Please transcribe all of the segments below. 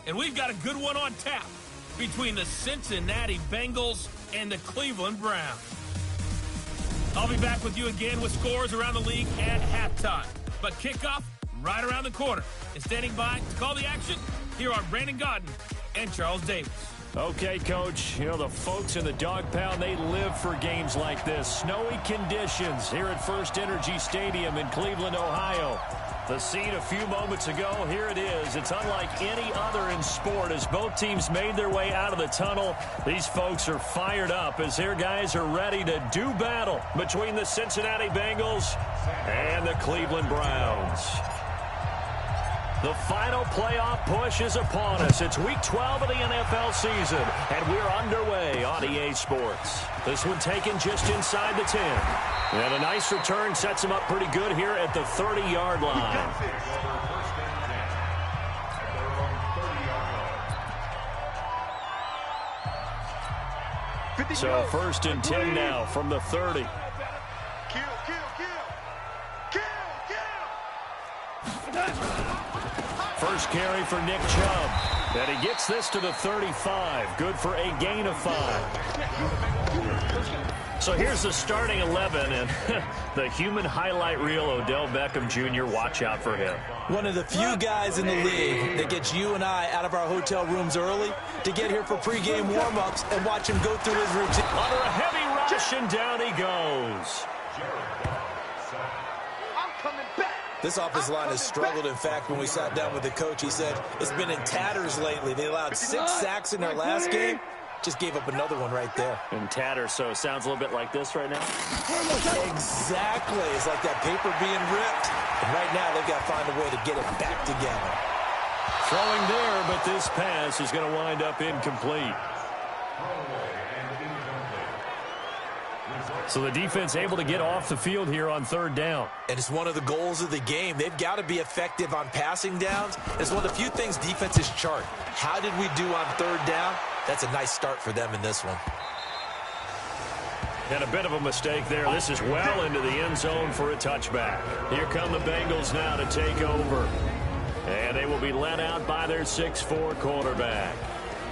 and we've got a good one on tap between the Cincinnati Bengals and the Cleveland Browns. I'll be back with you again with scores around the league at halftime. But kickoff right around the corner. And standing by to call the action, here are Brandon Godden and Charles Davis. Okay, Coach, you know, the folks in the dog pound, they live for games like this. Snowy conditions here at First Energy Stadium in Cleveland, Ohio. The scene a few moments ago, here it is. It's unlike any other in sport as both teams made their way out of the tunnel. These folks are fired up as their guys are ready to do battle between the Cincinnati Bengals and the Cleveland Browns. The final playoff push is upon us. It's Week 12 of the NFL season, and we're underway on EA Sports. This one taken just inside the 10. And a nice return sets him up pretty good here at the 30-yard line. So first and 10 now from the 30. First carry for Nick Chubb. And he gets this to the 35. Good for a gain of 5. So here's the starting 11, and the human highlight reel, Odell Beckham Jr., watch out for him. One of the few guys in the league that gets you and I out of our hotel rooms early to get here for pregame warm-ups and watch him go through his routine. Under a heavy rush, and down he goes. This offensive line has struggled. In fact, when we sat down with the coach, he said it's been in tatters lately. They allowed 6 sacks in their last game. Just gave up another one right there. In tatters, so it sounds a little bit like this right now? Exactly. It's like that paper being ripped. And right now, they've got to find a way to get it back together. Throwing there, but this pass is going to wind up incomplete. So the defense able to get off the field here on third down. And it's one of the goals of the game. They've got to be effective on passing downs. It's one of the few things defenses chart. How did we do on third down? That's a nice start for them in this one. And a bit of a mistake there. This is well into the end zone for a touchback. Here come the Bengals now to take over. And they will be led out by their 6'4" quarterback.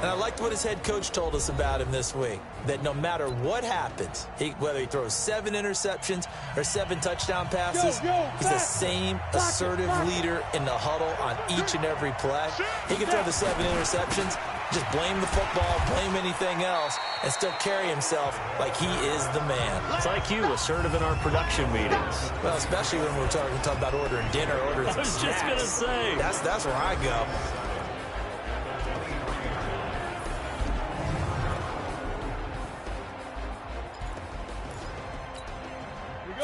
And I liked what his head coach told us about him this week, that no matter what happens, whether he throws 7 interceptions or 7 touchdown passes, he's the same assertive leader in the huddle on each and every play. He can throw the 7 interceptions, just blame the football, blame anything else, and still carry himself like he is the man. It's like you, assertive in our production meetings. Well, especially when we're talking about ordering dinner, ordering some snacks. I was just going to say. That's where I go.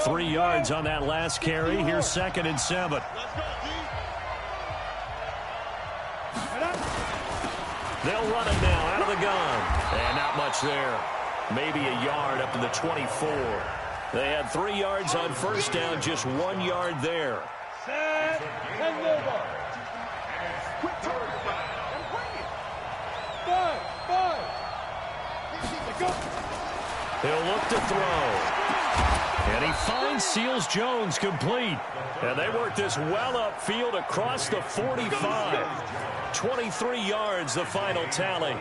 3 yards on that last carry. Here's 2nd and 7. They'll run it now out of the gun. And not much there. Maybe a yard up to the 24. They had 3 yards on first down, just 1 yard there. He'll look to throw. And he finds Seals Jones complete. And they work this well upfield across the 45. 23 yards, the final tally.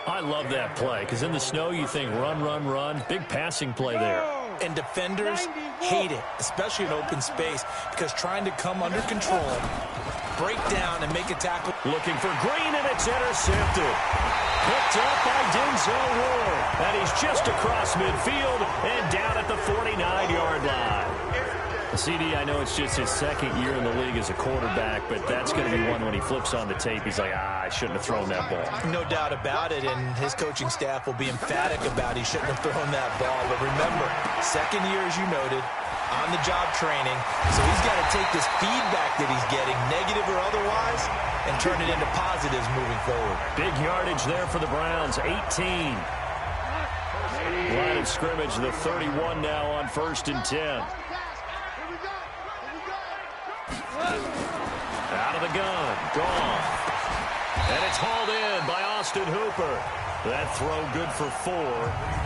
I love that play, because in the snow you think run, run, run. Big passing play there. And defenders hate it, especially in open space, because trying to come under control, break down, and make a tackle. Looking for Green, and it's intercepted. Picked up by Denzel Ward. And he's just across midfield and down at the 49-yard line. CD, I know it's just his 2nd year in the league as a quarterback, but that's going to be one when he flips on the tape. He's like, I shouldn't have thrown that ball. No doubt about it, and his coaching staff will be emphatic about he shouldn't have thrown that ball. But remember, 2nd year, as you noted, on-the-job training, so he's got to take this feedback that he's getting, negative or otherwise, and turn it into positives moving forward. Big yardage there for the Browns, 18. Line of scrimmage, the 31 now on 1st and 10. Out of the gun, gone. And it's hauled in by Austin Hooper. That throw good for 4.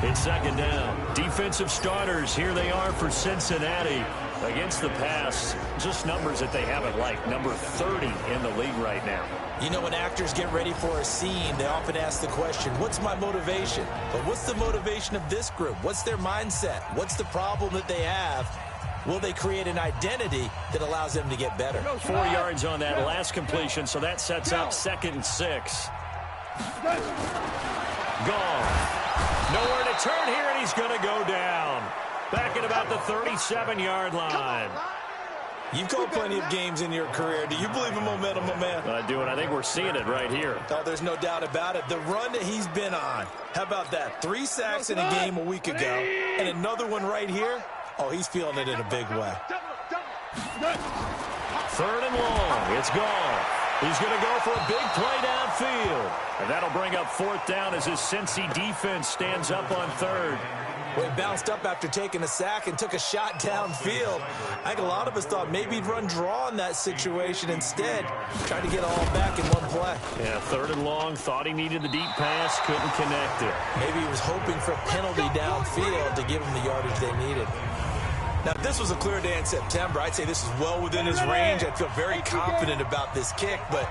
It's 2nd down. Defensive starters, here they are for Cincinnati. Against the pass, just numbers that they haven't liked. Number 30 in the league right now. You know, when actors get ready for a scene, they often ask the question, what's my motivation? But what's the motivation of this group? What's their mindset? What's the problem that they have? Will they create an identity that allows them to get better? 4 yards on that last completion, so that sets up 2nd and 6. Gone. Nowhere to turn here, and he's going to go down. Back at about the 37-yard line. You've called plenty of games in your career. Do you believe in momentum, my man? I do, and I think we're seeing it right here. Oh, there's no doubt about it. The run that he's been on. How about that? 3 sacks in a game a week ago, and another one right here. Oh, he's feeling it in a big way. 3rd and long. It's gone. He's going to go for a big play downfield. And that'll bring up 4th down as his Cincy defense stands up on 3rd. Well, he bounced up after taking a sack and took a shot downfield. I think a lot of us thought maybe he'd run draw in that situation instead. Tried to get all back in one play. Yeah, 3rd and long. Thought he needed the deep pass. Couldn't connect it. Maybe he was hoping for a penalty downfield to give him the yardage they needed. Now, if this was a clear day in September, I'd say this is well within his range. I'd feel very confident about this kick, but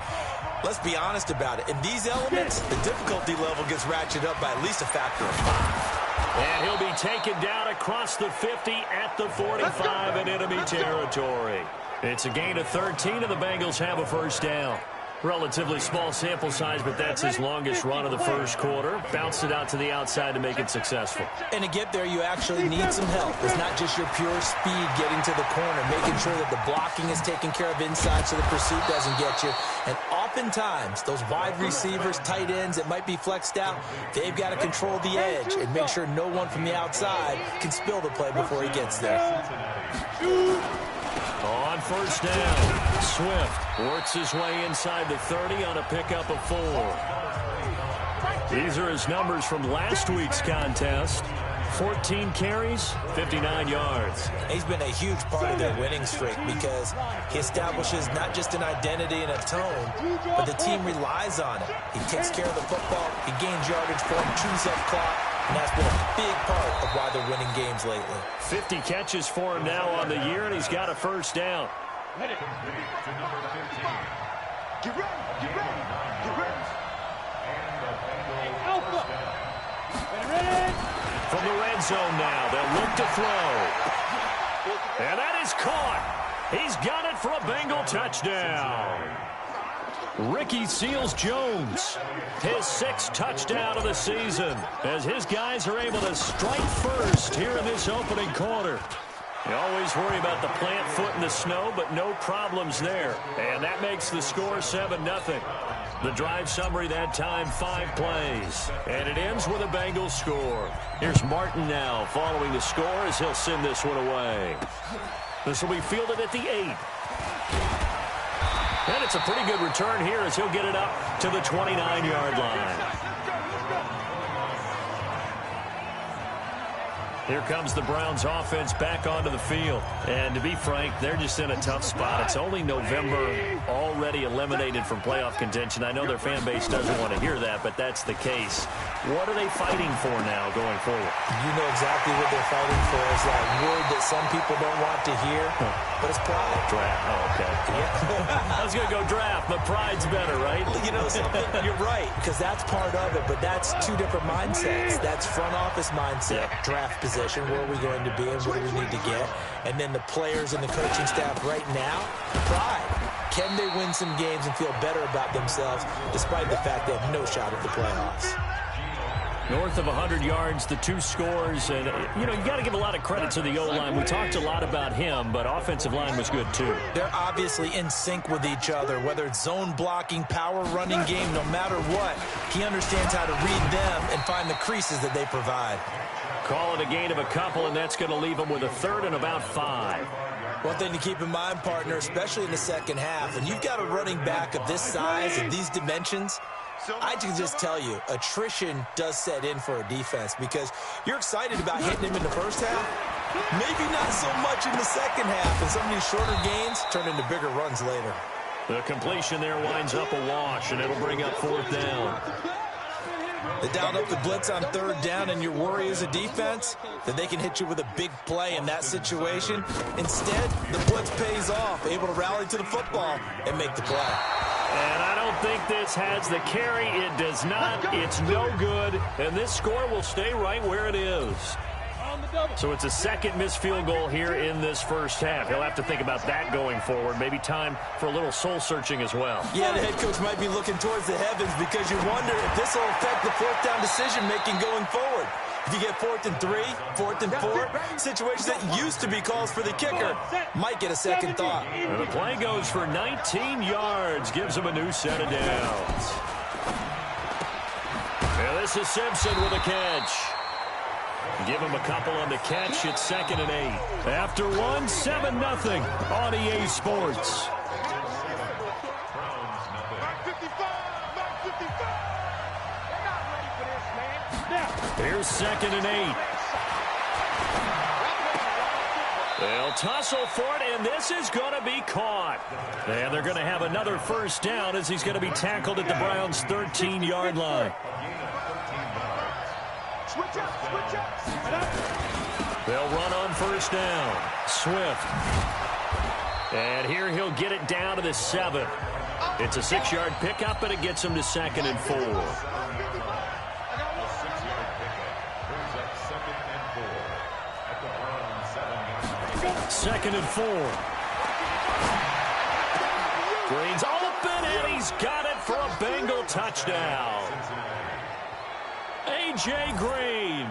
let's be honest about it. In these elements, the difficulty level gets ratcheted up by at least a factor of 5. And he'll be taken down across the 50 at the 45 in enemy territory. It's a gain of 13, and the Bengals have a 1st down. Relatively small sample size, but that's his longest run of the 1st quarter. Bounced it out to the outside to make it successful. And to get there, you actually need some help. It's not just your pure speed getting to the corner, making sure that the blocking is taken care of inside so the pursuit doesn't get you. And oftentimes, those wide receivers, tight ends that might be flexed out, they've got to control the edge and make sure no one from the outside can spill the play before he gets there. On 1st down, Swift works his way inside the 30 on a pickup of 4. These are his numbers from last week's contest. 14 carries, 59 yards. He's been a huge part of their winning streak because he establishes not just an identity and a tone, but the team relies on it. He takes care of the football, he gains yardage for him, chews up clock, and that's been a big part of why they're winning games lately. 50 catches for him now on the year, and he's got a 1st down. Get ready. Get ready. Get ready. Alpha. Ready. From the red zone now, they'll look to throw. And that is caught. He's got it for a Bengal touchdown. Ricky Seals-Jones, his 6th touchdown of the season, as his guys are able to strike first here in this opening quarter. You always worry about the plant foot in the snow, but no problems there. And that makes the score 7-0. The drive summary that time, 5 plays. And it ends with a Bengals score. Here's Martin now following the score as he'll send this one away. This will be fielded at the 8. And it's a pretty good return here as he'll get it up to the 29-yard line. Here comes the Browns offense back onto the field. And to be frank, they're just in a tough spot. It's only November, already eliminated from playoff contention. I know their fan base doesn't want to hear that, but that's the case. What are they fighting for now going forward? You know exactly what they're fighting for. Is that word that some people don't want to hear, but it's pride. Draft. Oh, okay. Yeah. I was going to go draft, but pride's better, right? You know something? You're right, because that's part of it, but that's 2 different mindsets. That's front office mindset, draft position, where are we going to be and what do we need to get? And then the players and the coaching staff right now, pride. Can they win some games and feel better about themselves despite the fact they have no shot at the playoffs? North of 100 yards, the 2 scores. And, you know, you got to give a lot of credit to the O-line. We talked a lot about him, but offensive line was good, too. They're obviously in sync with each other, whether it's zone blocking, power running game, no matter what. He understands how to read them and find the creases that they provide. Call it a gain of a couple, and that's going to leave him with a 3rd and about 5. One thing to keep in mind, partner, especially in the second half, and you've got a running back of this size and these dimensions, I can just tell you, attrition does set in for a defense because you're excited about hitting him in the first half. Maybe not so much in the second half, and some of these shorter gains turn into bigger runs later. The completion there winds up a wash, and it'll bring up 4th down. They dialed up the blitz on third down, and your worry as a defense that they can hit you with a big play in that situation. Instead, the blitz pays off, able to rally to the football and make the play. And I don't think this has the carry. It does not. It's no good. And this score will stay right where it is. So it's a second missed field goal here in this first half. He'll have to think about that going forward. Maybe time for a little soul-searching as well. Yeah, the head coach might be looking towards the heavens because you wonder if this will affect the fourth down decision-making going forward. If you get 4th and 3, 4th and 4, situations that used to be calls for the kicker might get a second thought. And the play goes for 19 yards, gives him a new set of downs. And this is Simpson with a catch. Give him a couple on the catch. It's 2nd and 8. After one, 7-0 on EA Sports. Here's 2nd and 8. They'll tussle for it, and this is going to be caught. And they're going to have another first down as he's going to be tackled at the Browns' 13-yard line. They'll run on first down. Swift. And here he'll get it down to the 7. It's a 6-yard pickup, and it gets him to 2nd and 4. Second and 4. Green's open, and he's got it for a Bengal touchdown. A.J. Green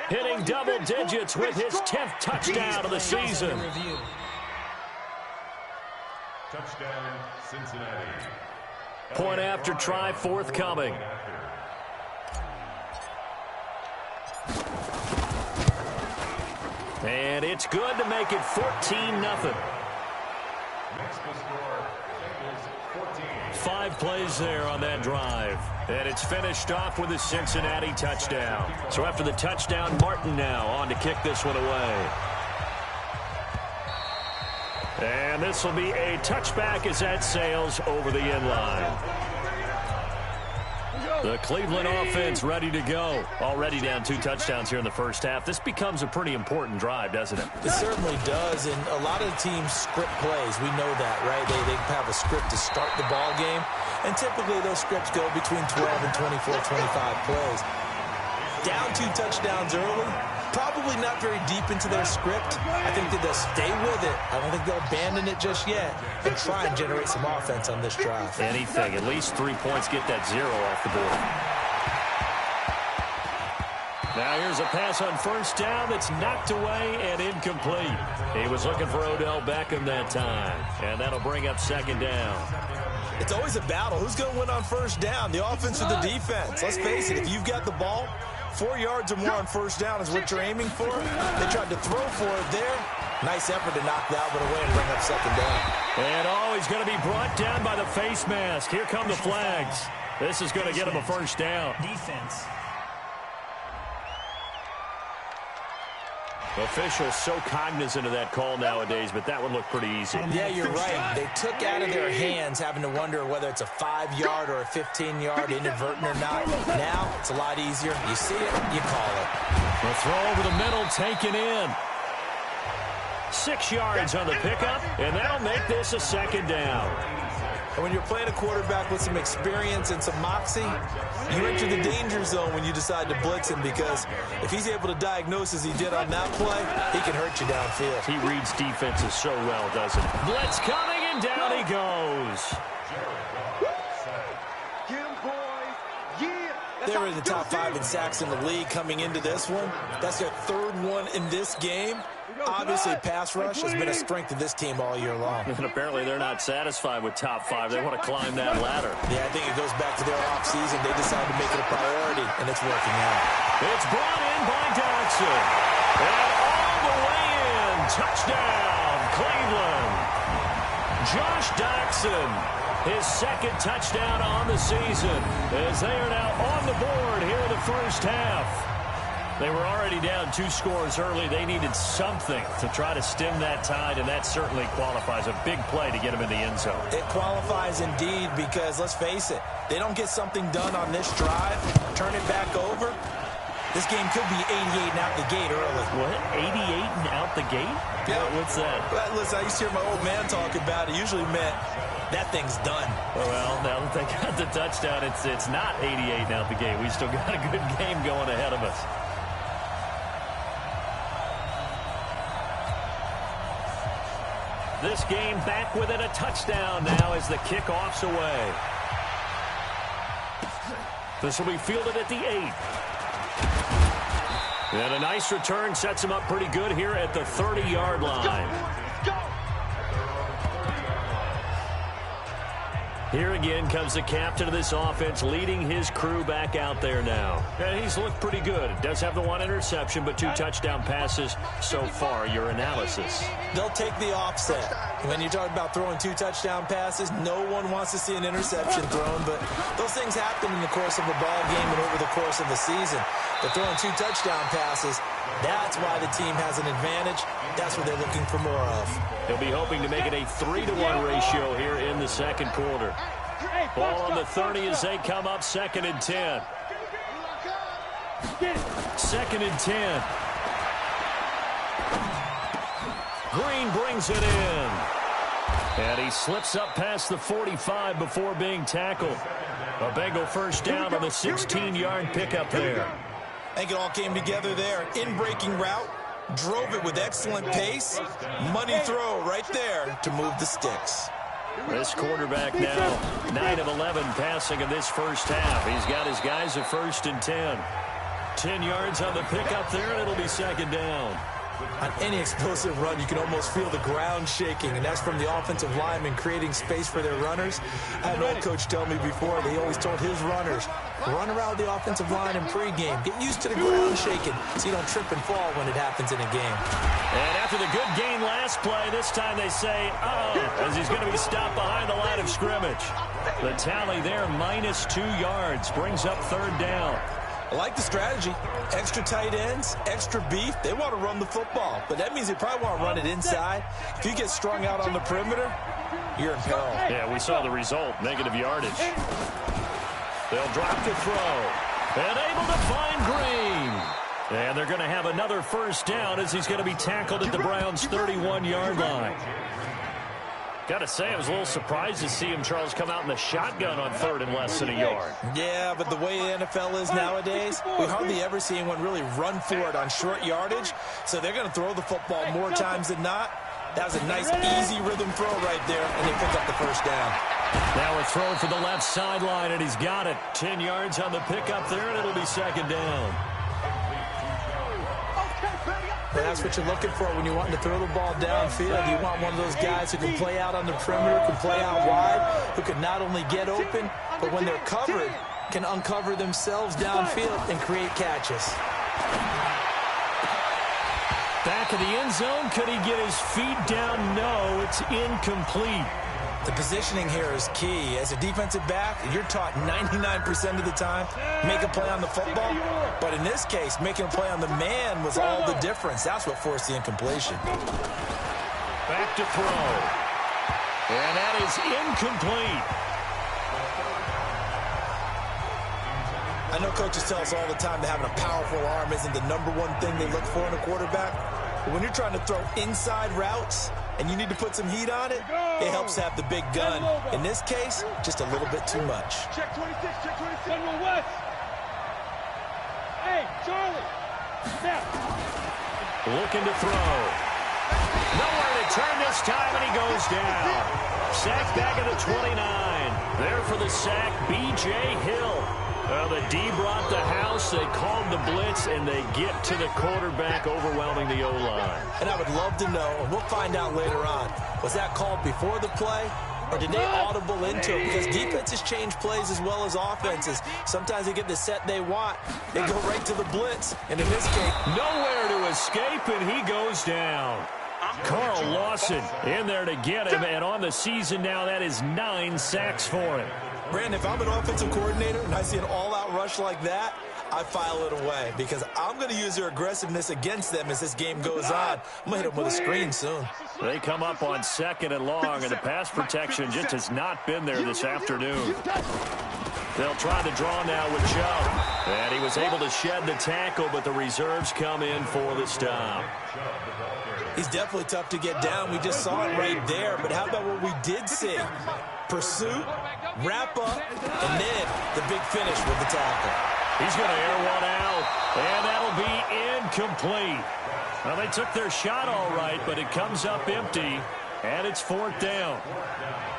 hitting double digits with his 10th touchdown of the season. Touchdown, Cincinnati. Point after try forthcoming. And it's good to make it 14-0. 5 plays there on that drive. And it's finished off with a Cincinnati touchdown. So after the touchdown, Martin now on to kick this one away. And this will be a touchback as that sails over the end line. The Cleveland offense ready to go. Already down 2 touchdowns here in the first half. This becomes a pretty important drive, doesn't it? It certainly does, and a lot of the teams script plays. We know that, right? They have a script to start the ball game, and typically those scripts go between 12 and 24, 25 plays. Down 2 touchdowns early, probably not very deep into their script. I think that they'll stay with it. I don't think they'll abandon it just yet and try and generate some offense on this drive. Anything. At least 3 points. Get that 0 off the board. Now here's a pass on first down that's knocked away and incomplete. He was looking for Odell Beckham that time. And that'll bring up 2nd down. It's always a battle. Who's going to win on first down, the offense or the defense? Let's face it, if you've got the ball, 4 yards or more on first down is what you're aiming for. They tried to throw for it there. Nice effort to knock that one away and bring up 2nd down. And he's going to be brought down by the face mask. Here come the flags. This is going to get him a first down. Defense. Officials so cognizant of that call nowadays, but that one looked pretty easy. Yeah, you're right. They took out of their hands having to wonder whether it's a 5-yard or a 15-yard inadvertent or not. Now, it's a lot easier. You see it, you call it. The throw over the middle taken in. 6 yards on the pickup, and that'll make this a 2nd down. And when you're playing a quarterback with some experience and some moxie, you enter the danger zone when you decide to blitz him, because if he's able to diagnose as he did on that play, he can hurt you downfield. He reads defenses so well, doesn't he? Blitz coming, and down he goes. They're in the top 5 in sacks in the league coming into this one. That's their 3rd one in this game. Obviously, pass rush has been a strength of this team all year long. And apparently they're not satisfied with top 5. They want to climb that ladder. Yeah, I think it goes back to their offseason. They decided to make it a priority, and it's working out. It's brought in by Dodson. And all the way in. Touchdown, Cleveland. Josh Dodson, his 2nd touchdown on the season, as they are now on the board here in the first half. They were already down 2 scores early. They needed something to try to stem that tide, and that certainly qualifies. A big play to get them in the end zone. It qualifies indeed because, let's face it, they don't get something done on this drive, turn it back over, this game could be 88 and out the gate early. What? 88 and out the gate? Yeah. What's that? Well, listen, I used to hear my old man talk about it. Usually meant that thing's done. Well, now that they got the touchdown, it's not 88 and out the gate. We still got a good game going ahead of us. This game back within a touchdown now as the kickoff's away. This will be fielded at the 8. And a nice return sets him up pretty good here at the 30-yard line. Here again comes the captain of this offense, leading his crew back out there now. And he's looked pretty good. Does have the 1 interception, but 2 touchdown passes so far. Your analysis? They'll take the offset. When you talk about throwing 2 touchdown passes, no one wants to see an interception thrown, but those things happen in the course of a ball game and over the course of the season. But throwing 2 touchdown passes, that's why the team has an advantage. That's what they're looking for more of. They'll be hoping to make it a 3-to-1 ratio here in the second quarter. Ball on the 30 as they come up, 2nd and 10. 2nd and 10. Green brings it in. And he slips up past the 45 before being tackled. A Bengal first down on the 16-yard pickup there. I think it all came together there. In-breaking route, drove it with excellent pace. Money throw right there to move the sticks. This quarterback now 9 of 11 passing in this first half. He's got his guys at 1st and 10. 10 yards on the pickup there, and it'll be 2nd down. On any explosive run, you can almost feel the ground shaking, and that's from the offensive linemen creating space for their runners. I had an old coach tell me before, they always told his runners, run around the offensive line in pregame. Get used to the ground shaking so you don't trip and fall when it happens in a game. And after the good gain last play, this time they say, uh-oh, as he's going to be stopped behind the line of scrimmage. The tally there, -2 yards, brings up 3rd down. I like the strategy. Extra tight ends, extra beef. They want to run the football, but that means they probably want to run it inside. If you get strung out on the perimeter, you're in peril. Yeah, we saw the result, negative yardage. They'll drop the throw. And able to find Green. And they're going to have another first down as he's going to be tackled at the Browns' 31-yard line. Got to say, I was a little surprised to see him, Charles, come out in the shotgun on 3rd and less than a yard. Yeah, but the way the NFL is nowadays, we hardly ever see anyone really run for it on short yardage. So they're going to throw the football more times than not. That was a nice, easy rhythm throw right there, and they pick up the first down. Now a throw for the left sideline, and he's got it. 10 yards on the pickup there, and it'll be 2nd down. Well, that's what you're looking for when you're wanting to throw the ball downfield. You want one of those guys who can play out on the perimeter, can play out wide, who can not only get open, but when they're covered, can uncover themselves downfield and create catches. Back in the end zone, could he get his feet down? No, it's incomplete. The positioning here is key. As a defensive back, you're taught 99% of the time, make a play on the football. But in this case, making a play on the man was all the difference. That's what forced the incompletion. Back to throw. And that is incomplete. I know coaches tell us all the time that having a powerful arm isn't the #1 thing they look for in a quarterback. But when you're trying to throw inside routes and you need to put some heat on it, it helps have the big gun. In this case, just a little bit too much. Check 26, check 26. General West. Hey, Charlie. Snap. Looking to throw. Nowhere to turn this time, and he goes down. Sack back at the 29. There for the sack, B.J. Hill. Well, the D brought the house, they called the blitz, and they get to the quarterback, overwhelming the O-line. And I would love to know, and we'll find out later on, was that called before the play, or did they audible into it? Because defenses change plays as well as offenses. Sometimes they get the set they want. They go right to the blitz, and in this case, nowhere to escape, and he goes down. Carl Lawson in there to get him, and on the season now, that is 9 sacks for him. Brandon, if I'm an offensive coordinator and I see an all-out rush like that, I file it away because I'm going to use their aggressiveness against them as this game goes on. I'm going to hit them with a screen soon. They come up on 2nd and long, and the pass protection just has not been there this afternoon. They'll try the draw now with Chubb. And he was able to shed the tackle, but the reserves come in for the stop. He's definitely tough to get down. We just saw it right there. But how about what we did see? Pursuit, wrap up, and then the big finish with the tackle. He's going to air one out, and that'll be incomplete. Well, they took their shot all right, but it comes up empty, and it's 4th down.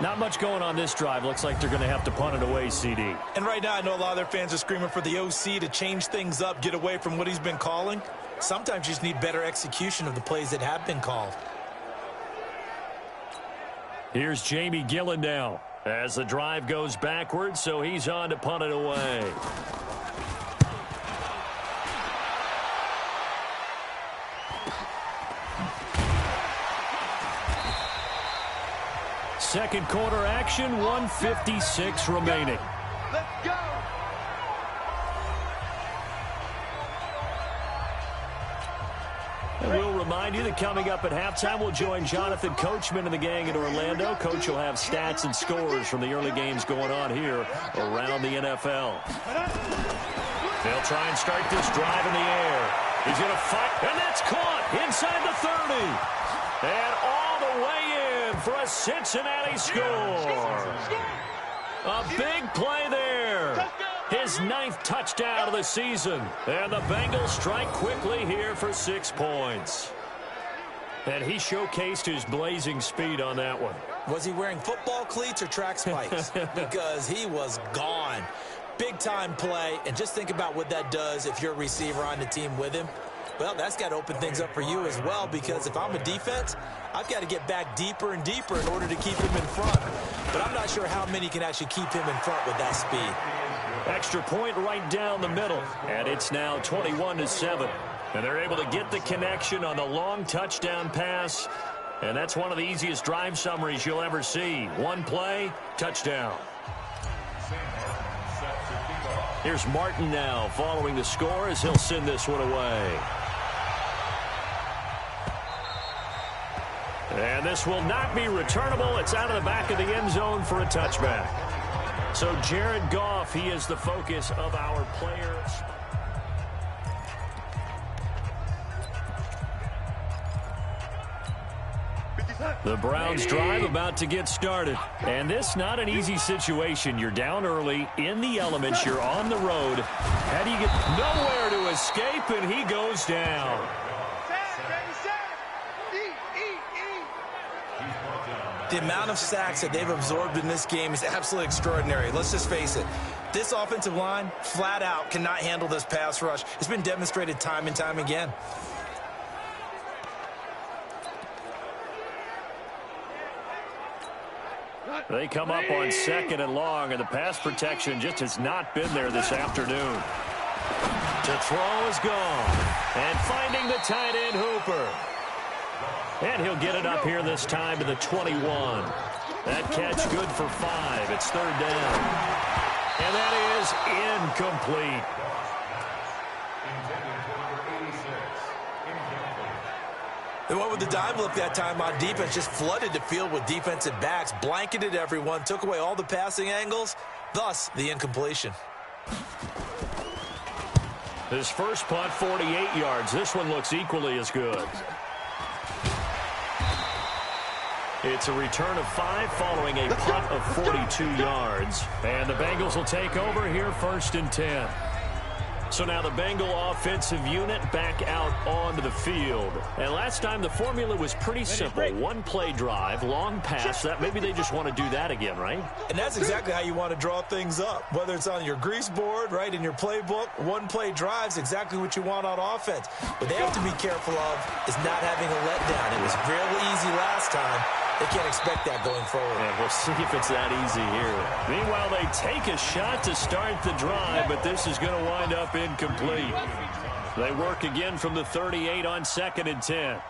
Not much going on this drive. Looks like they're going to have to punt it away, CD. And right now, I know a lot of their fans are screaming for the OC to change things up, get away from what he's been calling. Sometimes you just need better execution of the plays that have been called. Here's Jamie Gillen now as the drive goes backwards, so he's on to punt it away. Second quarter action, 1:56 remaining. Let's go. And we'll remind you that coming up at halftime, we'll join Jonathan Coachman and the gang in Orlando. Coach will have stats and scores from the early games going on here around the NFL. They'll try and start this drive in the air. He's going to fight, and that's caught inside the 30. And all the way in for a Cincinnati score. A big play there. His 9th touchdown of the season. And the Bengals strike quickly here for 6 points. And he showcased his blazing speed on that one. Was he wearing football cleats or track spikes? Because he was gone. Big-time play. And just think about what that does if you're a receiver on the team with him. Well, that's got to open things up for you as well, because if I'm a defense, I've got to get back deeper and deeper in order to keep him in front. But I'm not sure how many can actually keep him in front with that speed. Extra point right down the middle, and it's now 21-7. And they're able to get the connection on the long touchdown pass, and that's one of the easiest drive summaries you'll ever see. One play, touchdown. Here's Martin now following the score as he'll send this one away. And this will not be returnable. It's out of the back of the end zone for a touchback. So Jared Goff, he is the focus of our players. The Browns drive about to get started. And this not an easy situation. You're down early, in the elements, you're on the road. How do you get nowhere to escape, and he goes down. The amount of sacks that they've absorbed in this game is absolutely extraordinary. Let's just face it. This offensive line, flat out, cannot handle this pass rush. It's been demonstrated time and time again. They come up on 2nd and long, and the pass protection just has not been there this afternoon. To throw is gone. And finding the tight end, Hooper. And he'll get it up here this time to the 21. That catch good for 5. It's 3rd down. And that is incomplete. They went with the dime look that time on defense, just flooded the field with defensive backs, blanketed everyone, took away all the passing angles, thus the incompletion. His first punt, 48 yards. This one looks equally as good. It's a return of 5 following a punt of 42 yards. And the Bengals will take over here 1st and 10. So now the Bengal offensive unit back out onto the field. And last time the formula was pretty simple. One play drive, long pass. That maybe they just want to do that again, right? And that's exactly how you want to draw things up. Whether it's on your grease board, right, in your playbook, one play drive's exactly what you want on offense. What they have to be careful of is not having a letdown. It was real easy last time. They can't expect that going forward. And we'll see if it's that easy here. Meanwhile, they take a shot to start the drive, but this is going to wind up incomplete. They work again from the 38 on 2nd and 10.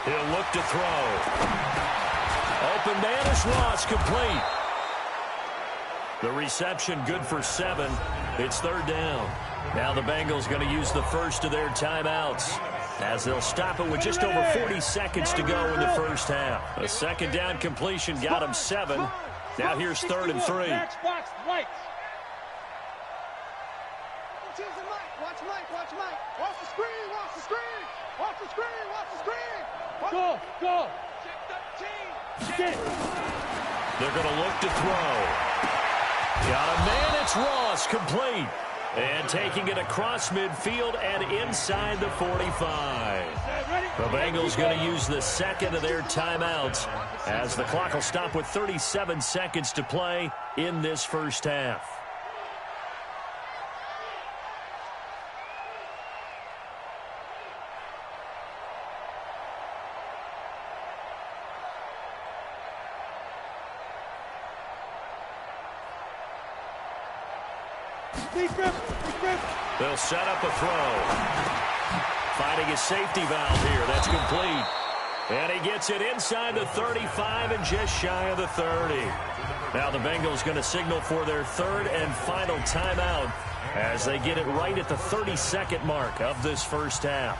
He'll look to throw. Open man is Ross, complete. The reception good for 7. It's third down. Now the Bengals going to use the first of their timeouts, as they'll stop it with just over 40 seconds to go in the first half. A second down completion got him 7. Now here's 3rd and 3. Watch Mike. Watch Mike. Watch the screen. Go. They're going to look to throw. Got a man. It's Ross, complete. And taking it across midfield and inside the 45. The Bengals going to use the second of their timeouts, as the clock will stop with 37 seconds to play in this first half. They'll set up a throw. Finding a safety valve here. That's complete. And he gets it inside the 35 and just shy of the 30. Now the Bengals going to signal for their 3rd and final timeout, as they get it right at the 32nd mark of this first half.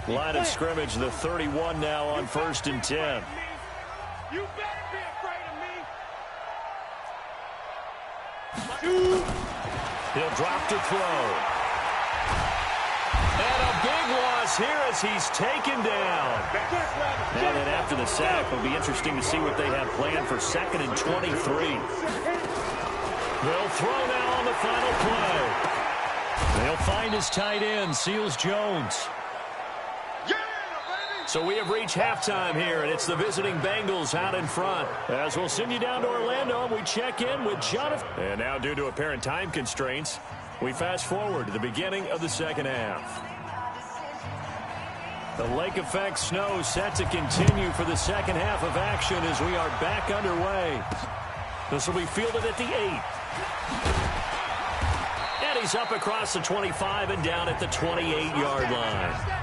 Line of scrimmage, the 31 now on 1st and 10. You better be afraid of me. He'll drop to throw. And a big loss here as he's taken down. And then after the sack, it'll be interesting to see what they have planned for 2nd and 23. They'll throw now on the final play. They'll find his tight end, Seals-Jones. So we have reached halftime here, and it's the visiting Bengals out in front. As we'll send you down to Orlando, we check in with Jonathan. And now, due to apparent time constraints, we fast forward to the beginning of the second half. The lake effect snow set to continue for the second half of action as we are back underway. This will be fielded at the 8. And he's up across the 25 and down at the 28-yard line.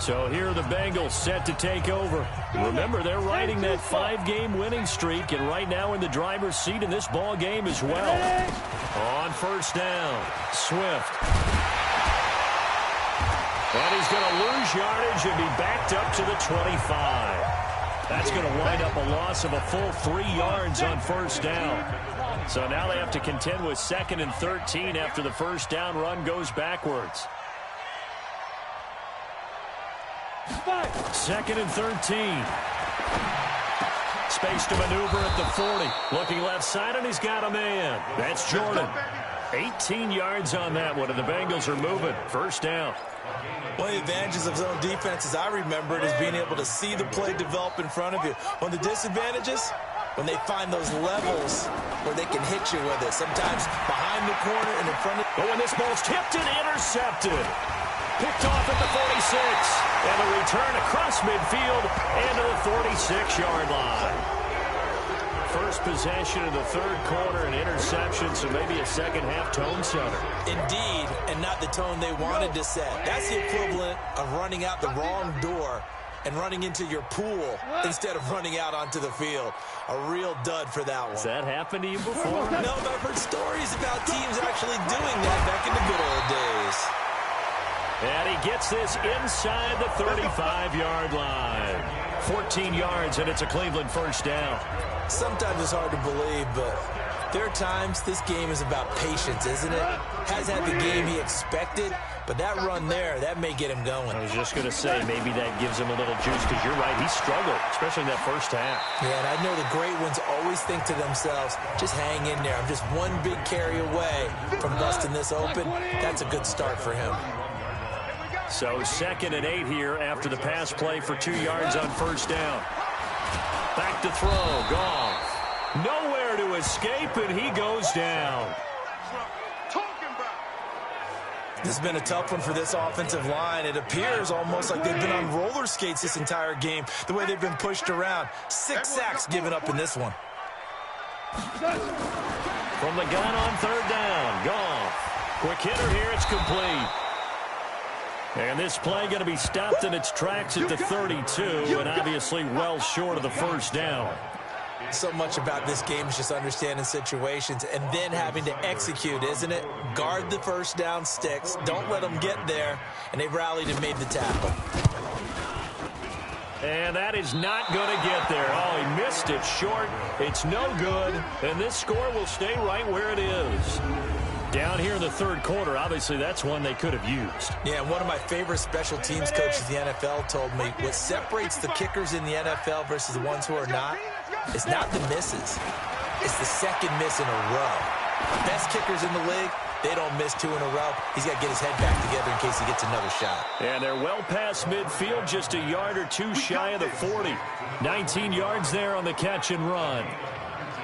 So here are the Bengals set to take over. Remember, they're riding that 5-game winning streak, and right now in the driver's seat in this ball game as well. On first down, Swift. And he's going to lose yardage and be backed up to the 25. That's going to wind up a loss of a full 3 yards on first down. So now they have to contend with 2nd and 13 after the first down run goes backwards. 2nd and 13. Space to maneuver at the 40. Looking left side, and he's got a man. That's Jordan. 18 yards on that one, and the Bengals are moving. First down. One of the advantages of zone defense, as I remember it, is being able to see the play develop in front of you. One of the disadvantages, when they find those levels where they can hit you with it. Sometimes behind the corner and in front of... Oh, and this ball's tipped and intercepted. Picked off at the 46. And a return across midfield and to the 46-yard line. First possession of the third quarter, an interception, so maybe a second-half tone setter. Indeed, and not the tone they wanted to set. That's the equivalent of running out the wrong door and running into your pool instead of running out onto the field. A real dud for that one. Has that happened to you before? No, but I've heard stories about teams actually doing that back in the good old days. And he gets this inside the 35-yard line. 14 yards, and it's a Cleveland first down. Sometimes it's hard to believe, but there are times this game is about patience, isn't it? Has had the game he expected, but that run there, that may get him going. I was just going to say, maybe that gives him a little juice, because you're right, he struggled, especially in that first half. Yeah, and I know the great ones always think to themselves, just hang in there. I'm just one big carry away from busting this open. That's a good start for him. So 2nd and 8 here after the pass play for 2 yards on first down. Back to throw, Goff. Nowhere to escape, and he goes down. This has been a tough one for this offensive line. It appears almost like they've been on roller skates this entire game, the way they've been pushed around. 6 sacks given up in this one. From the gun on third down, Goff. Quick hitter here, it's complete. And this play going to be stopped in its tracks at the 32, and obviously well short of the first down. So much about this game is just understanding situations and then having to execute, isn't it? Guard the first down sticks. Don't let them get there. And they rallied and made the tackle. And that is not going to get there. Oh, he missed it short. It's no good. And this score will stay right where it is. Down here in the third quarter, obviously that's one they could have used. Yeah, one of my favorite special teams coaches in the NFL told me what separates the kickers in the NFL versus the ones who are not is not the misses. It's the second miss in a row. Best kickers in the league, they don't miss 2 in a row. He's got to get his head back together in case he gets another shot. And they're well past midfield, just a yard or two shy of the 40. 19 yards there on the catch and run.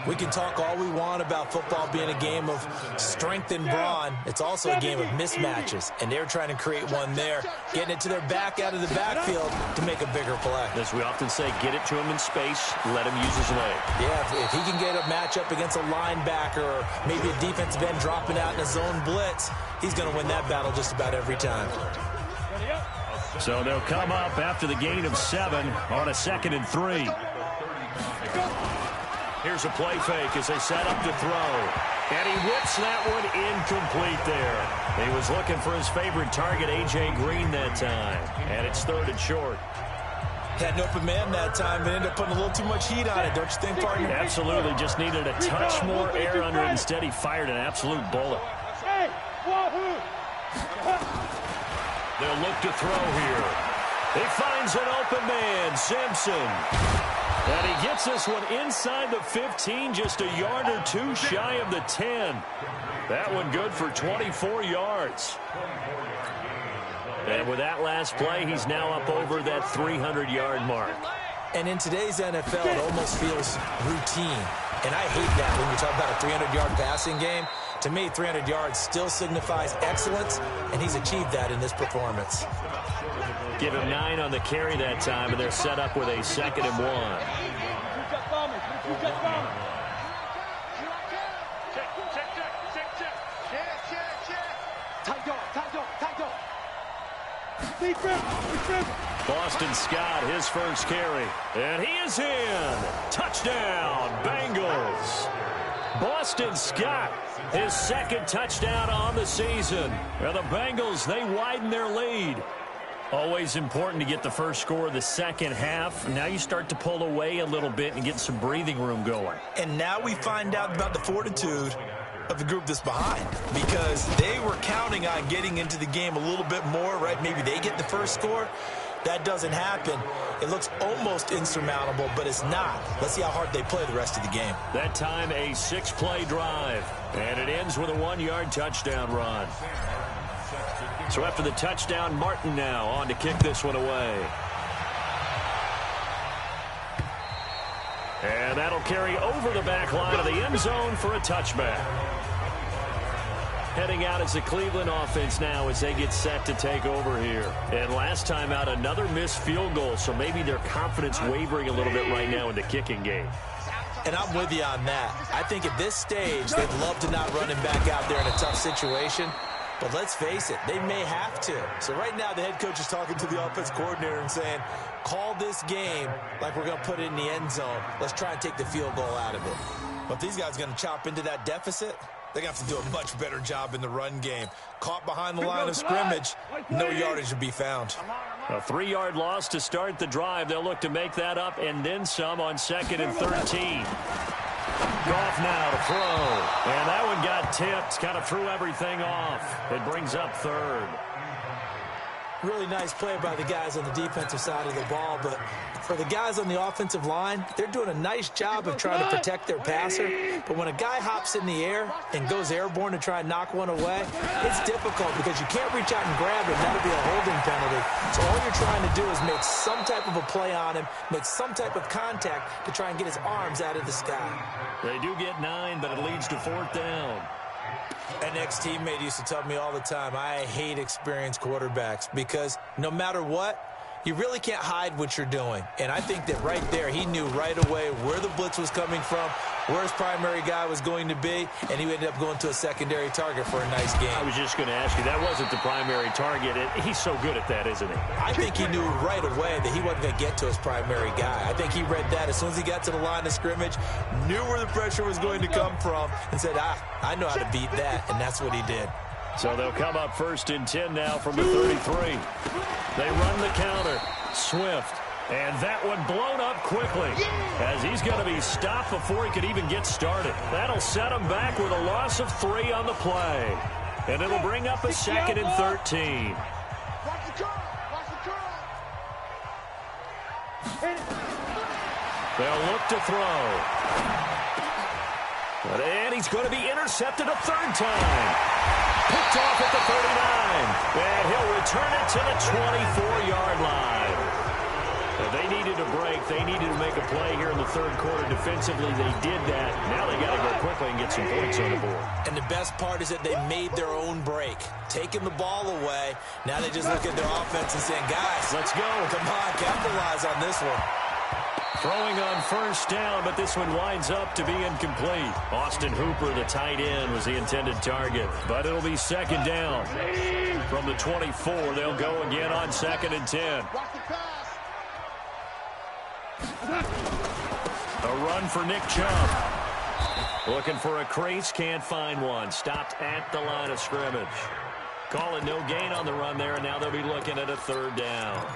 We can talk all we want about football being a game of strength and brawn. It's also a game of mismatches, and they're trying to create one there, getting it to their back out of the backfield to make a bigger play. As we often say, get it to him in space, let him use his leg. Yeah, if he can get a matchup against a linebacker or maybe a defensive end dropping out in a zone blitz, he's going to win that battle just about every time. So they'll come up after the gain of 7 on a 2nd and 3. Here's a play fake as they set up to throw. And he whips that one incomplete there. He was looking for his favorite target, A.J. Green, that time. And it's 3rd and short. Had an open man that time, but ended up putting a little too much heat on it, don't you think, partner? Absolutely. Just needed a touch more air under it. Instead, he fired an absolute bullet. They'll look to throw here. He finds an open man, Simpson. And he gets this one inside the 15, just a yard or two shy of the 10. That one good for 24 yards. And with that last play, he's now up over that 300-yard mark. And in today's NFL, it almost feels routine. And I hate that when you talk about a 300-yard passing game. To me, 300 yards still signifies excellence, and he's achieved that in this performance. Give him 9 on the carry that time, and they're set up with a 2nd and 1. Boston Scott, his first carry. And he is in. Touchdown, Bengals. Boston Scott, his 2nd touchdown on the season. And the Bengals, they widen their lead. Always important to get the first score of the second half. Now you start to pull away a little bit and get some breathing room going. And now we find out about the fortitude of the group that's behind, because they were counting on getting into the game a little bit more, right? Maybe they get the first score. That doesn't happen. It looks almost insurmountable, but it's not. Let's see how hard they play the rest of the game. That time a 6-play drive, and it ends with a 1-yard touchdown run. So after the touchdown, Martin now on to kick this one away. And that'll carry over the back line of the end zone for a touchback. Heading out as the Cleveland offense now as they get set to take over here. And last time out, another missed field goal, so maybe their confidence wavering a little bit right now in the kicking game. And I'm with you on that. I think at this stage, they'd love to not run him back out there in a tough situation. But let's face it, they may have to. So right now, the head coach is talking to the offense coordinator and saying, call this game like we're going to put it in the end zone. Let's try and take the field goal out of it. But if these guys are going to chop into that deficit, they're going to have to do a much better job in the run game. Caught behind the line of scrimmage, no yardage to be found. A 3-yard loss to start the drive. They'll look to make that up and then some on 2nd and 13. Goff now to throw. And that one got tipped. Kind of threw everything off. It brings up 3rd. Really nice play by the guys on the defensive side of the ball, but for the guys on the offensive line, they're doing a nice job of trying to protect their passer. But when a guy hops in the air and goes airborne to try and knock one away, it's difficult because you can't reach out and grab it. That'll be a holding penalty. So all you're trying to do is make some type of a play on him, make some type of contact to try and get his arms out of the sky. They do get 9, but it leads to 4th down. An ex-teammate used to tell me all the time, I hate experienced quarterbacks because no matter what, you really can't hide what you're doing. And I think that right there, he knew right away where the blitz was coming from, where his primary guy was going to be, and he ended up going to a secondary target for a nice game. I was just going to ask you, that wasn't the primary target. He's so good at that, isn't he? I think he knew right away that he wasn't going to get to his primary guy. I think he read that as soon as he got to the line of scrimmage, knew where the pressure was going to come from, and said, I know how to beat that, and that's what he did. So they'll come up 1st and 10 now from the 33. They run the counter. Swift. And that one blown up quickly as he's going to be stopped before he could even get started. That'll set him back with a loss of 3 on the play. And it'll bring up a 2nd and 13. They'll look to throw. And he's going to be intercepted a 3rd time. Picked off at the 39. And he'll return it to the 24-yard line. They needed a break. They needed to make a play here in the 3rd quarter. Defensively, they did that. Now they got to go quickly and get some points on the board. And the best part is that they made their own break. Taking the ball away. Now they just look at their offense and saying, guys, let's go. Come on, capitalize on this one. Throwing on 1st down, but this one winds up to be incomplete. Austin Hooper, the tight end, was the intended target. But it'll be 2nd down. From the 24, they'll go again on 2nd and 10. A run for Nick Chubb. Looking for a crease, can't find one. Stopped at the line of scrimmage. Call it no gain on the run there, and now they'll be looking at a 3rd down.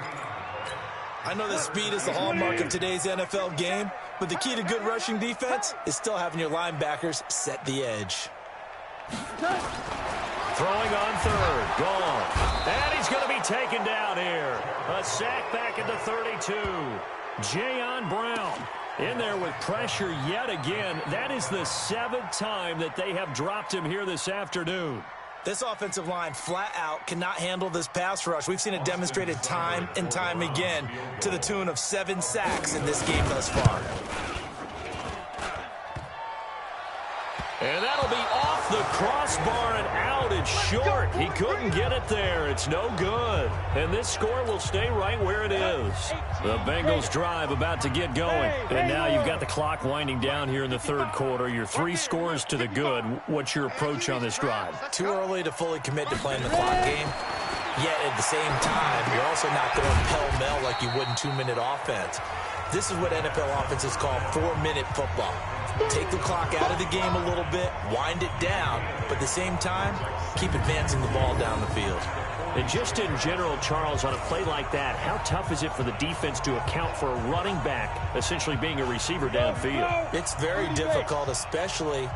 I know that speed is the hallmark of today's NFL game, but the key to good rushing defense is still having your linebackers set the edge. Throwing on 3rd, gone. And he's going to be taken down here. A sack back at the 32. Jayon Brown in there with pressure yet again. That is the 7th time that they have dropped him here this afternoon. This offensive line flat out cannot handle this pass rush. We've seen it demonstrated time and time again to the tune of 7 sacks in this game thus far. And that'll be off the crossbar and out. It's short. He couldn't get it there. It's no good. And this score will stay right where it is. The Bengals drive about to get going. And now you've got the clock winding down here in the 3rd quarter. You're 3 scores to the good. What's your approach on this drive? Too early to fully commit to playing the clock game. Yet at the same time, you're also not going pell-mell like you would in 2-minute offense. This is what NFL offenses call 4-minute football. Take the clock out of the game a little bit, wind it down, but at the same time, keep advancing the ball down the field. And just in general, Charles, on a play like that, how tough is it for the defense to account for a running back essentially being a receiver downfield? It's very difficult, especially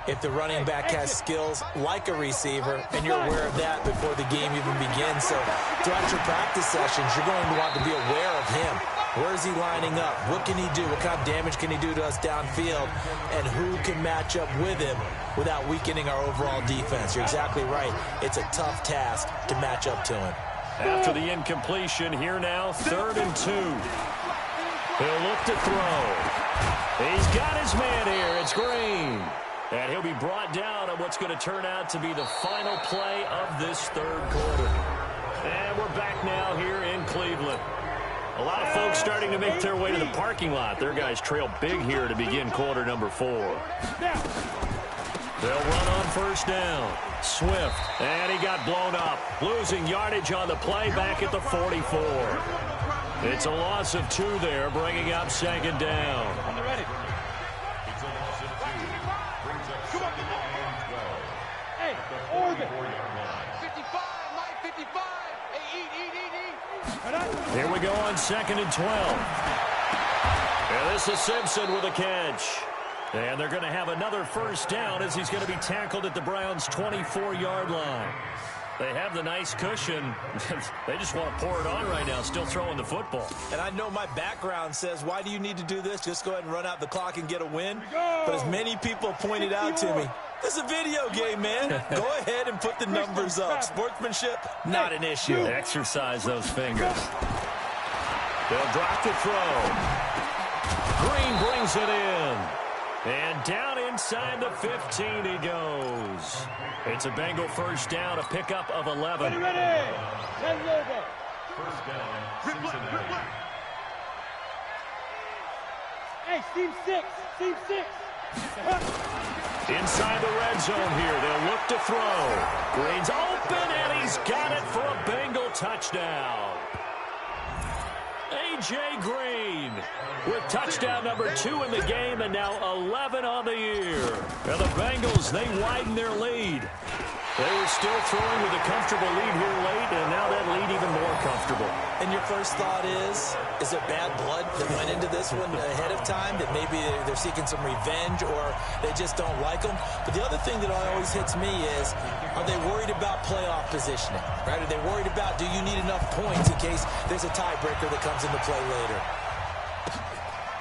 if the running back has skills like a receiver, and you're aware of that before the game even begins. So throughout your practice sessions, you're going to want to be aware of him. Where is he lining up? What can he do? What kind of damage can he do to us downfield? And who can match up with him without weakening our overall defense? You're exactly right. It's a tough task to match up to him. After the incompletion, here now, 3rd and 2. He'll look to throw. He's got his man here. It's Green. And he'll be brought down on what's going to turn out to be the final play of this 3rd quarter. And we're back now here in Cleveland. A lot of folks starting to make their way to the parking lot. Their guys trail big here to begin quarter number 4. They'll run on 1st down. Swift, and he got blown up. Losing yardage on the play back at the 44. It's a loss of 2 there, bringing up 2nd down. On the ready. It's a loss of 2. Brings up 2nd and 12. Hey, Oregon. 55, Mike, 55. Hey, eat. Here we go on 2nd and 12. And this is Simpson with a catch. And they're going to have another 1st down as he's going to be tackled at the Browns' 24-yard line. They have the nice cushion. They just want to pour it on right now, still throwing the football. And I know my background says, why do you need to do this? Just go ahead and run out the clock and get a win. But as many people pointed out to me, this is a video game, man. Go ahead and put the numbers up. Sportsmanship, not an issue. Exercise those fingers. They'll drop the throw. Green brings it in. And down inside the 15 he goes. It's a Bengal 1st down, a pickup of 11. Ready. 10 over. 1st down, Cincinnati. Hey, Team 6. Team 6. Inside the red zone here, they'll look to throw. Green's open, and he's got it for a Bengal touchdown. A.J. Green with touchdown number 2 in the game, and now 11 on the year. And the Bengals, they widen their lead. They were still throwing with a comfortable lead here late, and now that lead even more comfortable. And your first thought is there bad blood that went into this one ahead of time, that maybe they're seeking some revenge or they just don't like them? But the other thing that always hits me is, are they worried about playoff positioning? Right? Are they worried about, do you need enough points in case there's a tiebreaker that comes into play later?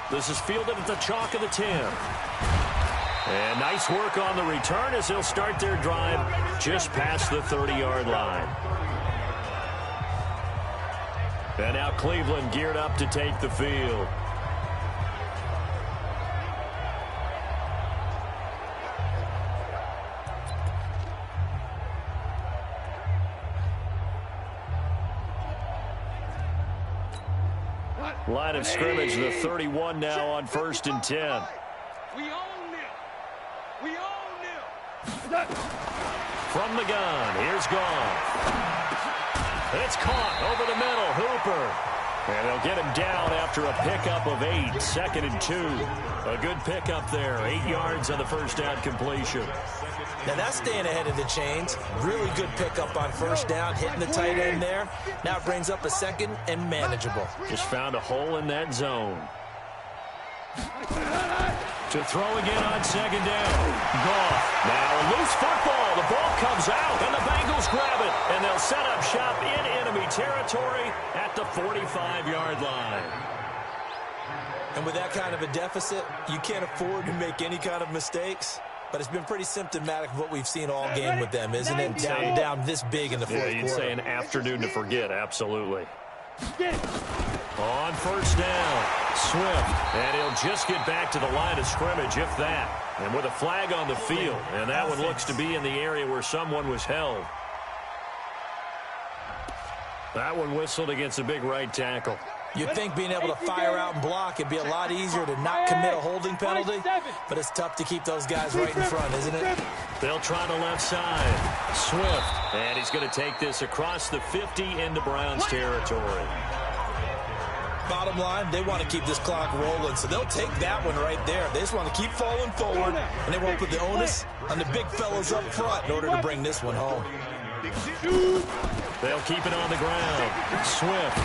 This is fielded at the chalk of the 10. And nice work on the return as they'll start their drive just past the 30-yard line. And now Cleveland geared up to take the field. Line of scrimmage, the 31 now on 1st and 10. We own it. We own it. From the gun, here's Goff. It's caught over the middle, Hooper. And they'll get him down after a pickup of 8, 2nd and 2. A good pickup there, 8 yards on the first down completion. Now that's staying ahead of the chains. Really good pickup on first down, hitting the tight end there. Now it brings up a 2nd and manageable. Just found a hole in that zone. To throw again on 2nd down. Goff. Now a loose football. The ball comes out, and the Bengals grab it. And they'll set up shop in enemy territory at the 45-yard line. And with that kind of a deficit, you can't afford to make any kind of mistakes. But it's been pretty symptomatic of what we've seen all game with them, isn't it? Down this big in the fourth quarter. You'd say an afternoon to forget, absolutely. On first down, Swift, and he'll just get back to the line of scrimmage, if that. And with a flag on the field, and that one looks to be in the area where someone was held. That one whistled against a big right tackle. You'd think being able to fire out and block, it'd be a lot easier to not commit a holding penalty, but it's tough to keep those guys right in front, isn't it? They'll try the left side. Swift, and he's going to take this across the 50 into Browns territory. Bottom line, they want to keep this clock rolling, so they'll take that one right there. They just want to keep falling forward, and they won't put the onus on the big fellas up front in order to bring this one home. They'll keep it on the ground. Swift.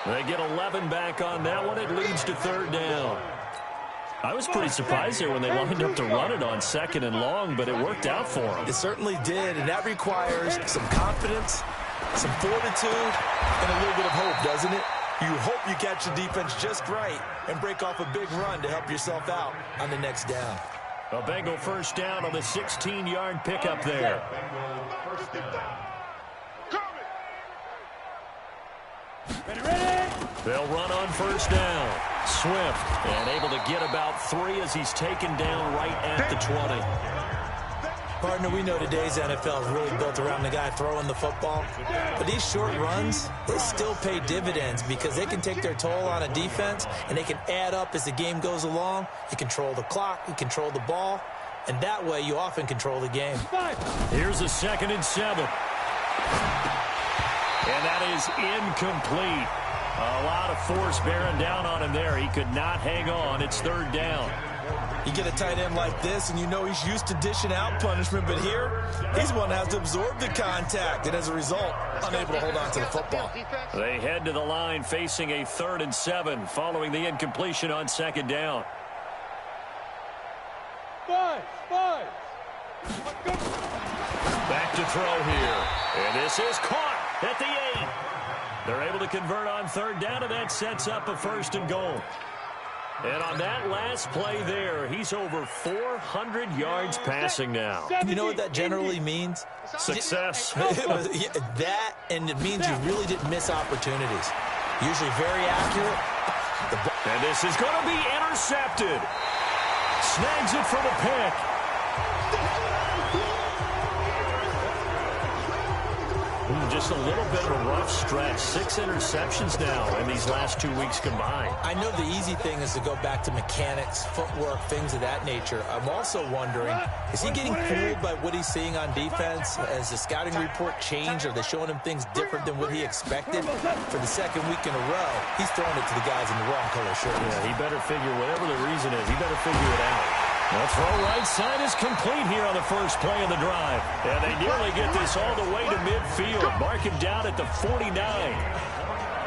They get 11 back on that one. It leads to 3rd down. I was pretty surprised there when they lined up to run it on 2nd and long, but it worked out for them. It certainly did, and that requires some confidence, some fortitude, and a little bit of hope, doesn't it? You hope you catch the defense just right and break off a big run to help yourself out on the next down. A Bengal first down on the 16-yard pickup there. They'll run on first down. Swift, and able to get about 3 as he's taken down right at the 20. Partner, we know today's NFL is really built around the guy throwing the football. But these short runs, they still pay dividends because they can take their toll on a defense, and they can add up as the game goes along. You control the clock, you control the ball, and that way you often control the game. Here's a 2nd and 7. And that is incomplete. A lot of force bearing down on him there. He could not hang on. It's 3rd down. You get a tight end like this, and you know he's used to dishing out punishment, but here, he's one that has to absorb the contact, and as a result, unable to hold on to the football. They head to the line facing a 3rd and 7 following the incompletion on 2nd down. Back to throw here. And this is caught at the 8. They're able to convert on 3rd down, and that sets up a 1st and goal. And on that last play there, he's over 400 yards passing now. You know what that generally means? Success. That, and it means you really didn't miss opportunities. Usually very accurate. And this is going to be intercepted. Snags it for the pick. just a little bit of a rough stretch. 6 interceptions now in these last 2 weeks combined. I know the easy thing is to go back to mechanics, footwork, things of that nature. I'm also wondering, is he getting fooled by what he's seeing on defense? Has the scouting report changed? Are they showing him things different than what he expected? For the second week in a row, he's throwing it to the guys in the wrong color shirts. Yeah, he better figure, whatever the reason is, he better figure it out. The throw right side is complete here on the first play of the drive. And they nearly get this all the way to midfield. Mark him down at the 49.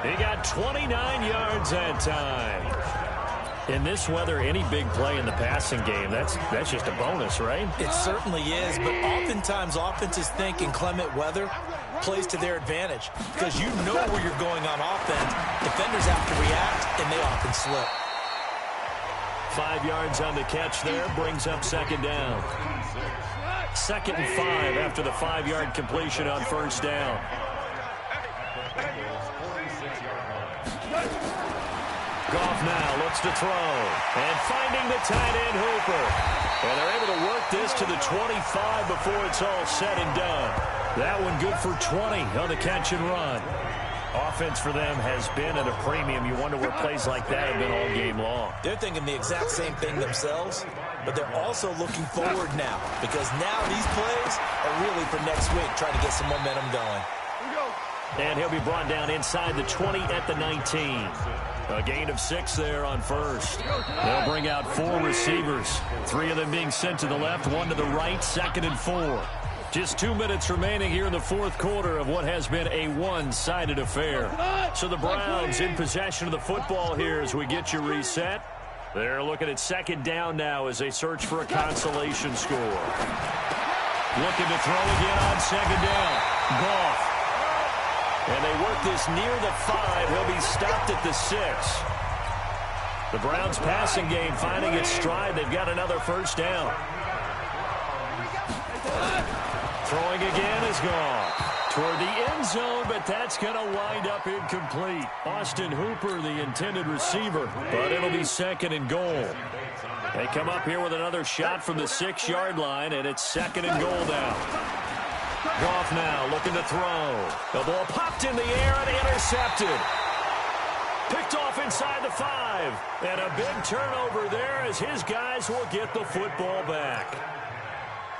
He got 29 yards that time. In this weather, any big play in the passing game, that's just a bonus, right? It certainly is, but oftentimes offenses think inclement weather plays to their advantage because you know where you're going on offense. Defenders have to react, and they often slip. 5 yards on the catch there, brings up second down. 2nd and 5 after the 5-yard completion on first down. Goff now looks to throw. And finding the tight end Hooper. And they're able to work this to the 25 before it's all said and done. That one good for 20 on the catch and run. Offense for them has been at a premium. You wonder where plays like that have been all game long. They're thinking the exact same thing themselves, but they're also looking forward now because now these plays are really for next week, trying to get some momentum going. And he'll be brought down inside the 20 at the 19. A gain of 6 there on first. They'll bring out 4 receivers, 3 of them being sent to the left, 1 to the right, 2nd and 4. Just 2 minutes remaining here in the fourth quarter of what has been a one-sided affair. So the Browns in possession of the football here as we get you reset. They're looking at second down now as they search for a consolation score. Looking to throw again on second down. Goff. And they work this near the 5. He'll be stopped at the 6. The Browns passing game finding its stride. They've got another first down. Throwing again is gone. Toward the end zone, but that's going to wind up incomplete. Austin Hooper, the intended receiver, but it'll be 2nd and goal. They come up here with another shot from the 6-yard line, and it's 2nd and goal now. Goff now looking to throw. The ball popped in the air and intercepted. Picked off inside the 5. And a big turnover there as his guys will get the football back.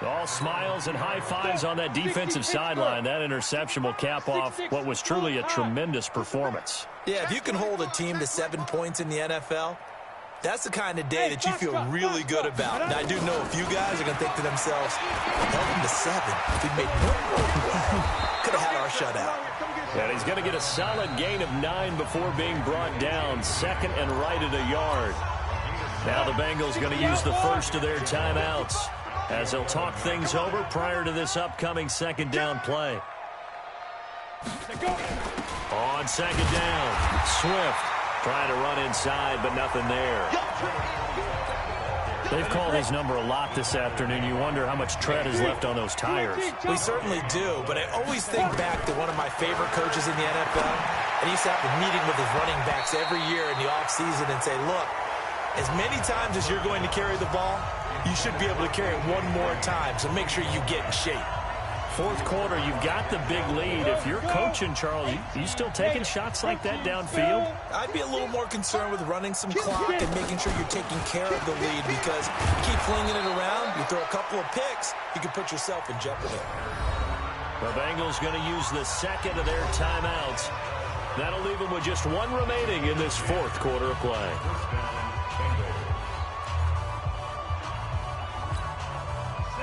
All smiles and high fives on that defensive sideline. That interception will cap off what was truly a tremendous performance. Yeah, if you can hold a team to 7 points in the NFL, that's the kind of day that you feel really good about. And I do know a few guys are going to think to themselves, held them to 7. If we made could have had our shutout. And he's going to get a solid gain of 9 before being brought down. 2nd and right at a yard. Now the Bengals going to use the first of their timeouts as they'll talk things over prior to this upcoming second down play. On second down, Swift trying to run inside, but nothing there. They've called his number a lot this afternoon. You wonder how much tread is left on those tires. We certainly do, but I always think back to one of my favorite coaches in the NFL. And he used to have a meeting with his running backs every year in the offseason and say, look, as many times as you're going to carry the ball, you should be able to carry it one more time, so make sure you get in shape. Fourth quarter, you've got the big lead. If you're coaching, Charles, you still taking shots like that downfield? I'd be a little more concerned with running some clock and making sure you're taking care of the lead because you keep flinging it around, you throw a couple of picks, you can put yourself in jeopardy. The Bengals going to use the 2nd of their timeouts. That'll leave them with just 1 remaining in this fourth quarter of play.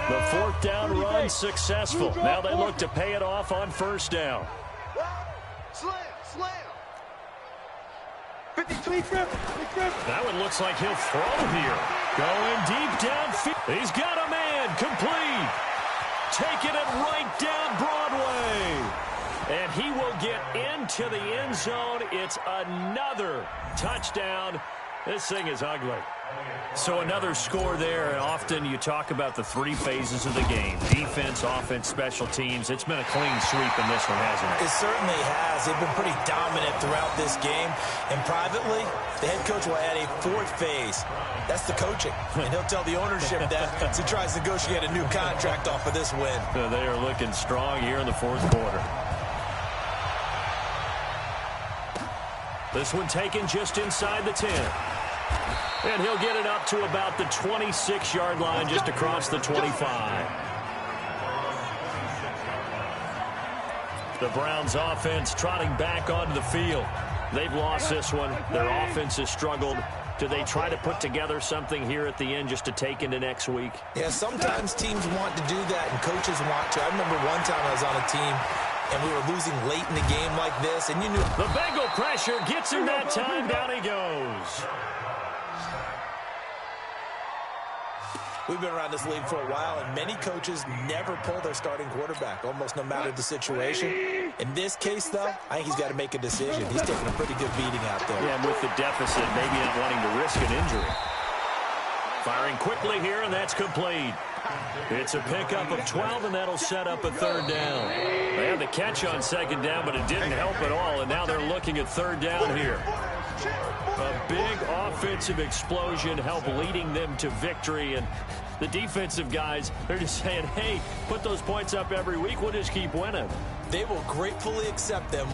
The 4th down run successful. Now they look to pay it off on first down. Slam. 50-20. That one looks like he'll throw here. Going deep downfield. He's got a man. Complete. Taking it right down Broadway. And he will get into the end zone. It's another touchdown. This thing is ugly. So another score there, and often you talk about the 3 phases of the game. Defense, offense, special teams. It's been a clean sweep in this one, hasn't it? It certainly has. They've been pretty dominant throughout this game. And privately, the head coach will add a 4th phase. That's the coaching. And he'll tell the ownership that as he tries to negotiate a new contract off of this win. So they are looking strong here in the fourth quarter. This one taken just inside the 10. And he'll get it up to about the 26-yard line, just across the 25. The Browns offense trotting back onto the field. They've lost this one. Their offense has struggled. Do they try to put together something here at the end just to take into next week? Yeah, sometimes teams want to do that and coaches want to. I remember one time I was on a team and we were losing late in the game like this, and you knew. The Bengal pressure gets him that time. Down he goes. We've been around this league for a while, and many coaches never pull their starting quarterback, almost no matter the situation. In this case, though, I think he's got to make a decision. He's taking a pretty good beating out there. Yeah, and with the deficit, maybe not wanting to risk an injury. Firing quickly here, and that's complete. It's a pickup of 12, and that'll set up a third down. They had the catch on second down, but it didn't help at all, and now they're looking at third down here. A big offensive explosion helped leading them to victory, and the defensive guys, they're just saying, hey, put those points up every week. We'll just keep winning. They will gratefully accept them.